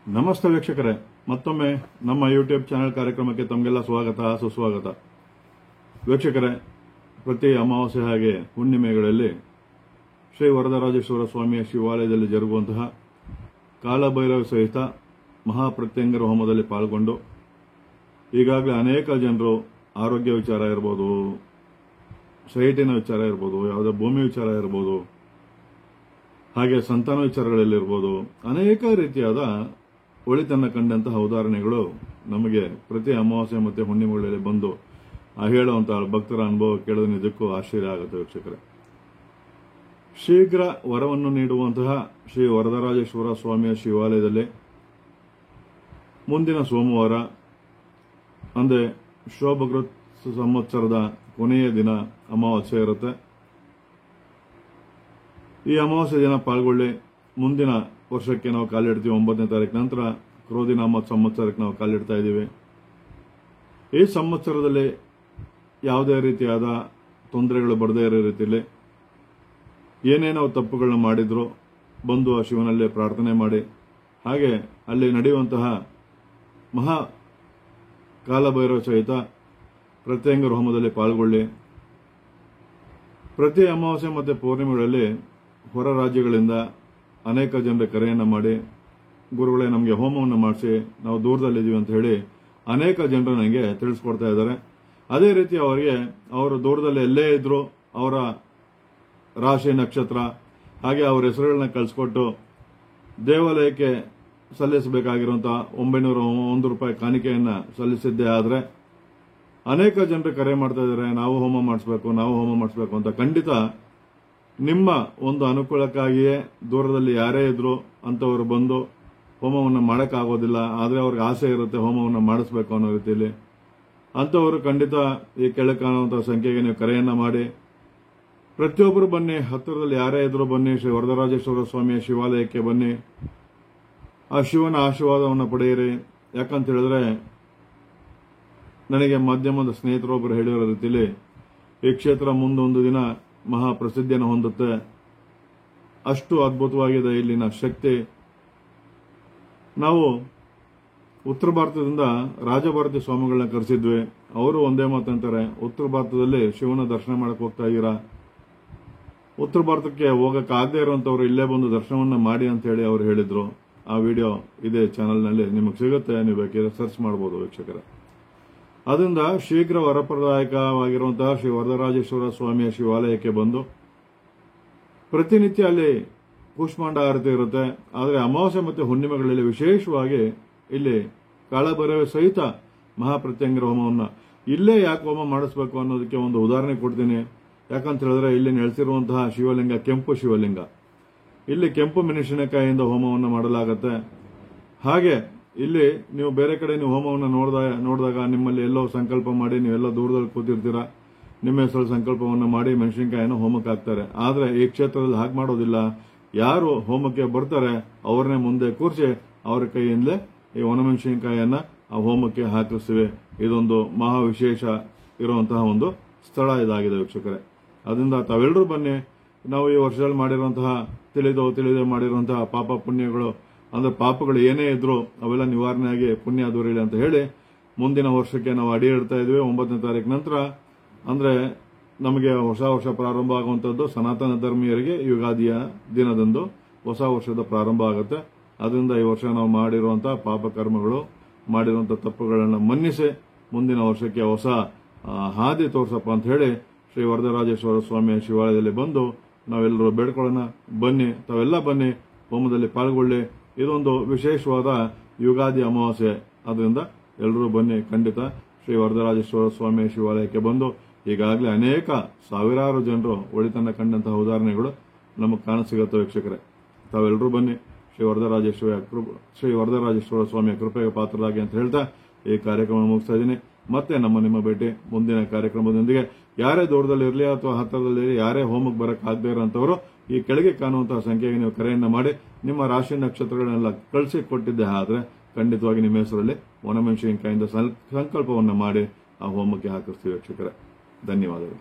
ನಮಸ್ತೆ ವೀಕ್ಷಕರೇ, ಮತ್ತೊಮ್ಮೆ ನಮ್ಮ ಯೂಟ್ಯೂಬ್ ಚಾನೆಲ್ ಕಾರ್ಯಕ್ರಮಕ್ಕೆ ತಮಗೆಲ್ಲ ಸ್ವಾಗತ ಸುಸ್ವಾಗತ. ವೀಕ್ಷಕರೇ, ಪ್ರತಿ ಅಮಾವಾಸ್ಯೆ ಹಾಗೆ ಹುಣ್ಣಿಮೆಗಳಲ್ಲಿ ಶ್ರೀ ವರದರಾಜೇಶ್ವರ ಸ್ವಾಮಿಯ ಶಿವಾಲಯದಲ್ಲಿ ಜರುಗುವಂತಹ ಕಾಲಭೈರವ ಸಹಿತ ಮಹಾಪ್ರತ್ಯಂಗರ ಹೋಮದಲ್ಲಿ ಪಾಲ್ಗೊಂಡು ಈಗಾಗಲೇ ಅನೇಕ ಜನರು ಆರೋಗ್ಯ ವಿಚಾರ ಇರಬಹುದು, ಸೈಟಿನ ವಿಚಾರ ಇರಬಹುದು, ಯಾವುದೇ ಭೂಮಿ ವಿಚಾರ ಇರಬಹುದು, ಹಾಗೆ ಸಂತಾನ ವಿಚಾರಗಳಲ್ಲಿರ್ಬೋದು, ಅನೇಕ ರೀತಿಯಾದ ಒಳಿತನ್ನ ಕಂಡಂತಹ ಉದಾಹರಣೆಗಳು ನಮಗೆ ಪ್ರತಿ ಅಮಾವಾಸ್ಯೆ ಮತ್ತು ಹುಣ್ಣಿಮೆಗಳಲ್ಲಿ ಬಂದು ಹೇಳುವಂತಹ ಭಕ್ತರ ಅನುಭವ ಕೇಳೋದು ನಿಜಕ್ಕೂ ಆಶ್ಚರ್ಯ ಆಗುತ್ತೆ ವೀಕ್ಷಕರೇ. ಶೀಘ್ರ ವರವನ್ನು ನೀಡುವಂತಹ ಶ್ರೀ ವರದರಾಜೇಶ್ವರ ಸ್ವಾಮಿಯ ಶಿವಾಲಯದಲ್ಲಿ ಮುಂದಿನ ಸೋಮವಾರ ಅಂದರೆ ಶೋಭಕೃತ್ ಸಂವತ್ಸರದ ಕೊನೆಯ ದಿನ ಅಮಾವಾಸ್ಯೆ ಇರುತ್ತೆ. ಈ ಅಮಾವಾಸ್ಯೆ ದಿನ ಪಾಲ್ಗೊಳ್ಳಿ. ಮುಂದಿನ ವರ್ಷಕ್ಕೆ ನಾವು ಕಾಲಿಡ್ತೀವಿ. 9ನೇ ತಾರೀಕು ನಂತರ ಕ್ರೋಧಿನಾಮ ಸಂವತ್ಸರಕ್ಕೆ ನಾವು ಕಾಲಿಡ್ತಾ ಇದ್ದೀವಿ. ಈ ಸಂವತ್ಸರದಲ್ಲಿ ಯಾವುದೇ ರೀತಿಯಾದ ತೊಂದರೆಗಳು ಬರದೇ ಇರೋ ರೀತಿಯಲ್ಲಿ ಏನೇನೋ ತಪ್ಪುಗಳನ್ನ ಮಾಡಿದ್ರು ಬಂದು ಆ ಶಿವನಲ್ಲಿ ಪ್ರಾರ್ಥನೆ ಮಾಡಿ, ಹಾಗೆ ಅಲ್ಲಿ ನಡೆಯುವಂತಹ ಮಹಾ ಕಾಲಭೈರವ ಸಹಿತ ಪ್ರತ್ಯಂಗರ ಹೋಮದಲ್ಲಿ ಪಾಲ್ಗೊಳ್ಳಿ. ಪ್ರತಿ ಅಮಾವಾಸ್ಯೆ ಮತ್ತು ಪೌರ್ಣಿಮೆಗಳಲ್ಲಿ ಹೊರ ರಾಜ್ಯಗಳಿಂದ ಅನೇಕ ಜನರ ಕರೆಯನ್ನು ಮಾಡಿ, ಗುರುಗಳೇ ನಮಗೆ ಹೋಮವನ್ನು ಮಾಡಿಸಿ, ನಾವು ದೂರದಲ್ಲಿದ್ದೀವಿ ಅಂತ ಹೇಳಿ ಅನೇಕ ಜನರು ನನಗೆ ತಿಳಿಸ್ಕೊಡ್ತಾ ಇದ್ದಾರೆ. ಅದೇ ರೀತಿ ಅವರಿಗೆ ಅವರು ದೂರದಲ್ಲಿ ಎಲ್ಲೇ ಇದ್ರು ಅವರ ರಾಶಿ ನಕ್ಷತ್ರ ಹಾಗೆ ಅವರ ಹೆಸರುಗಳನ್ನ ಕಳಿಸ್ಕೊಟ್ಟು ದೇವಾಲಯಕ್ಕೆ ಸಲ್ಲಿಸಬೇಕಾಗಿರುವಂತಹ 901 ರೂಪಾಯಿ ಕಾಣಿಕೆಯನ್ನ ಸಲ್ಲಿಸಿದ್ದೇ ಆದರೆ ಅನೇಕ ಜನರು ಕರೆ ಮಾಡ್ತಾ ಇದ್ದಾರೆ, ನಾವು ಹೋಮ ಮಾಡಿಸ್ಬೇಕು ಅಂತ. ಖಂಡಿತ ನಿಮ್ಮ ಒಂದು ಅನುಕೂಲಕ್ಕಾಗಿಯೇ ದೂರದಲ್ಲಿ ಯಾರೇ ಇದ್ರು ಅಂತವರು ಬಂದು ಹೋಮವನ್ನು ಮಾಡೋಕ್ಕಾಗೋದಿಲ್ಲ, ಆದರೆ ಅವ್ರಿಗೆ ಆಸೆ ಇರುತ್ತೆ ಹೋಮವನ್ನು ಮಾಡಿಸ್ಬೇಕು ಅನ್ನೋ ರೀತಿಯಲ್ಲಿ. ಅಂತವರು ಖಂಡಿತ ಈ ಕೆಳಕಾಣುವಂತಹ ಸಂಖ್ಯೆಗೆ ನೀವು ಕರೆಯನ್ನ ಮಾಡಿ, ಪ್ರತಿಯೊಬ್ಬರು ಬನ್ನಿ, ಹತ್ತಿರದಲ್ಲಿ ಯಾರೇ ಇದ್ರು ಬನ್ನಿ, ಶ್ರೀ ವರದರಾಜೇಶ್ವರ ಸ್ವಾಮಿಯ ಶಿವಾಲಯಕ್ಕೆ ಬನ್ನಿ, ಆ ಶಿವನ ಆಶೀರ್ವಾದವನ್ನು ಪಡೆಯಿರಿ. ಯಾಕಂತ ಹೇಳಿದ್ರೆ ನನಗೆ ಮಾಧ್ಯಮದ ಸ್ನೇಹಿತರೊಬ್ಬರು ಹೇಳಿರೋ ರೀತಿಯಲ್ಲಿ ಈ ಕ್ಷೇತ್ರ ಮುಂದೊಂದು ದಿನ ಮಹಾ ಪ್ರಸಿದ್ಧಿಯನ್ನು ಹೊಂದುತ್ತೆ. ಅಷ್ಟು ಅದ್ಭುತವಾಗಿದೆ ಇಲ್ಲಿನ ಶಕ್ತಿ. ನಾವು ಉತ್ತರ ಭಾರತದಿಂದ ರಾಜಭಾರತಿ ಸ್ವಾಮಿಗಳನ್ನ ಕರೆಸಿದ್ವಿ. ಅವರು ಒಂದೇ ಮಾತಂತಾರೆ, ಉತ್ತರ ಭಾರತದಲ್ಲಿ ಶಿವನ ದರ್ಶನ ಮಾಡಕ್ ಹೋಗ್ತಾ ಇದ್ದೀರಾ, ಉತ್ತರ ಭಾರತಕ್ಕೆ ಹೋಗಕ್ಕಾಗದೇ ಇರುವಂತವ್ರು ಇಲ್ಲೇ ಬಂದು ದರ್ಶನವನ್ನ ಮಾಡಿ ಅಂತ ಹೇಳಿ ಅವರು ಹೇಳಿದ್ರು. ಆ ವಿಡಿಯೋ ಇದೇ ಚಾನೆಲ್ನಲ್ಲಿ ನಿಮಗೆ ಸಿಗುತ್ತೆ, ನೀವು ಬೇಕಿದ್ರೆ ಸರ್ಚ್ ಮಾಡಬಹುದು ವೀಕ್ಷಕರೇ. ಅದರಿಂದ ಶೀಘ್ರ ವರಪ್ರದಾಯಕವಾಗಿರುವಂತಹ ಶ್ರೀ ವರದರಾಜೇಶ್ವರ ಸ್ವಾಮಿಯ ಶಿವಾಲಯಕ್ಕೆ ಬಂದು ಪ್ರತಿನಿತ್ಯ ಅಲ್ಲಿ ಕೂಷ್ಮಾಂಡ ಆರತಿ ಇರುತ್ತೆ. ಆದರೆ ಅಮಾವಾಸ್ಯೆ ಮತ್ತು ಹುಣ್ಣಿಮೆಗಳಲ್ಲಿ ವಿಶೇಷವಾಗಿ ಇಲ್ಲಿ ಕಾಲಭೈರವ ಸಹಿತ ಮಹಾಪ್ರತ್ಯಂಗರ ಹೋಮವನ್ನು ಇಲ್ಲೇ ಯಾಕೆ ಹೋಮ ಮಾಡಿಸ್ಬೇಕು ಅನ್ನೋದಕ್ಕೆ ಒಂದು ಉದಾಹರಣೆ ಕೊಡ್ತೀನಿ. ಯಾಕಂತ ಹೇಳಿದ್ರೆ ಇಲ್ಲಿ ನೆಲೆಸಿರುವಂತಹ ಶಿವಲಿಂಗ ಕೆಂಪು ಶಿವಲಿಂಗ. ಇಲ್ಲಿ ಕೆಂಪು ಮೆಣಸಿನಕಾಯಿಯಿಂದ ಹೋಮವನ್ನು ಮಾಡಲಾಗುತ್ತೆ. ಹಾಗೆ ಇಲ್ಲಿ ನೀವು ಬೇರೆ ಕಡೆ ನೀವು ಹೋಮವನ್ನು ನೋಡಿದಾಗ ನಿಮ್ಮಲ್ಲಿ ಎಲ್ಲೋ ಸಂಕಲ್ಪ ಮಾಡಿ ನೀವೆಲ್ಲೋ ದೂರದಲ್ಲಿ ಕೂತಿರ್ತೀರಾ, ನಿಮ್ಮ ಹೆಸರು ಸಂಕಲ್ಪವನ್ನು ಮಾಡಿ ಮೆಣಸಿನಕಾಯಿನ ಹೋಮಕ್ಕೆ ಹಾಕ್ತಾರೆ. ಆದರೆ ಈ ಕ್ಷೇತ್ರದಲ್ಲಿ ಹಾಗೆ ಮಾಡೋದಿಲ್ಲ. ಯಾರು ಹೋಮಕ್ಕೆ ಬರ್ತಾರೆ ಅವ್ರನ್ನೇ ಮುಂದೆ ಕೂರಿಸಿ ಅವರ ಕೈಯಿಂದಲೇ ಈ ಒಣಮೆಣಸಿನಕಾಯಿಯನ್ನ ಆ ಹೋಮಕ್ಕೆ ಹಾಕಿಸ್ತೀವಿ. ಇದೊಂದು ಮಹಾ ವಿಶೇಷ ಇರುವಂತಹ ಒಂದು ಸ್ಥಳ ಇದಾಗಿದೆ ವೀಕ್ಷಕರೇ. ಅದರಿಂದ ತಾವೆಲ್ಲರೂ ಬನ್ನಿ. ನಾವು ಈ ವರ್ಷದಲ್ಲಿ ಮಾಡಿರುವಂತಹ ತಿಳಿದೇ ಮಾಡಿರುವಂತಹ ಪಾಪ ಪುಣ್ಯಗಳು ಅಂದ್ರೆ ಪಾಪಗಳು ಏನೇ ಇದ್ರು ಅವೆಲ್ಲ ನಿವಾರಣೆಯಾಗಿ ಪುಣ್ಯ ದೊರೆಯಲಿ ಅಂತ ಹೇಳಿ ಮುಂದಿನ ವರ್ಷಕ್ಕೆ ನಾವು ಅಡಿ ಇಡ್ತಾ ಇದ್ವಿ. 9ನೇ ತಾರೀಕು ನಂತರ ಅಂದ್ರೆ ನಮಗೆ ಹೊಸ ವರ್ಷ ಪ್ರಾರಂಭ ಆಗುವಂತದ್ದು ಸನಾತನ ಧರ್ಮೀಯರಿಗೆ ಯುಗಾದಿಯ ದಿನದಂದು ಹೊಸ ವರ್ಷದ ಪ್ರಾರಂಭ ಆಗುತ್ತೆ. ಅದರಿಂದ ಈ ವರ್ಷ ನಾವು ಮಾಡಿರುವಂತಹ ಪಾಪ ಕರ್ಮಗಳು ಮಾಡಿರುವಂತಹ ತಪ್ಪುಗಳನ್ನು ಮನ್ನಿಸಿ ಮುಂದಿನ ವರ್ಷಕ್ಕೆ ಹೊಸ ಹಾದಿ ತೋರ್ಸಪ್ಪ ಅಂತ ಹೇಳಿ ಶ್ರೀ ವರದರಾಜೇಶ್ವರ ಸ್ವಾಮಿಯ ಶಿವಾಲಯದಲ್ಲಿ ಬಂದು ನಾವೆಲ್ಲರೂ ಬೇಡ್ಕೊಳ್ಳೋಣ. ಬನ್ನಿ, ತಾವೆಲ್ಲ ಬನ್ನಿ, ಹೋಮದಲ್ಲಿ ಪಾಲ್ಗೊಳ್ಳಿ. ಇದೊಂದು ವಿಶೇಷವಾದ ಯುಗಾದಿ ಅಮಾವಾಸ್ಯೆ. ಅದರಿಂದ ಎಲ್ಲರೂ ಬನ್ನಿ. ಖಂಡಿತ ಶ್ರೀ ವರದರಾಜೇಶ್ವರ ಸ್ವಾಮಿಯ ಶಿವಾಲಯಕ್ಕೆ ಬಂದು ಈಗಾಗಲೇ ಅನೇಕ ಸಾವಿರಾರು ಜನರು ಒಳಿತನ್ನ ಕಂಡಂತಹ ಉದಾಹರಣೆಗಳು ನಮಗೆ ಕಾಣಸಿಗುತ್ತೆ ವೀಕ್ಷಕರೇ. ತಾವೆಲ್ಲರೂ ಬನ್ನಿ. ಶ್ರೀ ವರದರಾಜೇಶ್ವರ ಸ್ವಾಮಿಯ ಕೃಪೆಗೆ ಪಾತ್ರರಾಗಿ ಅಂತ ಹೇಳ್ತಾ ಈ ಕಾರ್ಯಕ್ರಮ ಮುಗಿಸ್ತಾ ಇದ್ದೀನಿ. ಮತ್ತೆ ನಿಮ್ಮ ಭೇಟಿ ಮುಂದಿನ ಕಾರ್ಯಕ್ರಮದೊಂದಿಗೆ. ಯಾರೇ ದೂರದಲ್ಲಿ ಇರಲಿ ಅಥವಾ ಹತ್ತಿರದಲ್ಲಿ ಯಾರೇ ಹೋಮಕ್ಕೆ ಬರಕ್ ಆಗದೇ ಇರೋಂಥವ್ರು ಈ ಕೆಳಗೆ ಕಾಣುವಂತಹ ಸಂಖ್ಯೆಗೆ ನೀವು ಕರೆಯನ್ನ ಮಾಡಿ ನಿಮ್ಮ ರಾಶಿ ನಕ್ಷತ್ರಗಳನ್ನೆಲ್ಲ ಕಳಿಸಿ ಕೊಟ್ಟಿದ್ದೆ ಆದ್ರೆ ಖಂಡಿತವಾಗಿ ನಿಮ್ಮ ಹೆಸರಲ್ಲಿ ಒಣಮೆಣಸಿನಕಾಯಿಂದ ಸಂಕಲ್ಪವನ್ನು ಮಾಡಿ ಆ ಹೋಮಕ್ಕೆ ಹಾಕಿಸ್ತೀವಿ ವೀಕ್ಷಕರೇ. ಧನ್ಯವಾದಗಳು.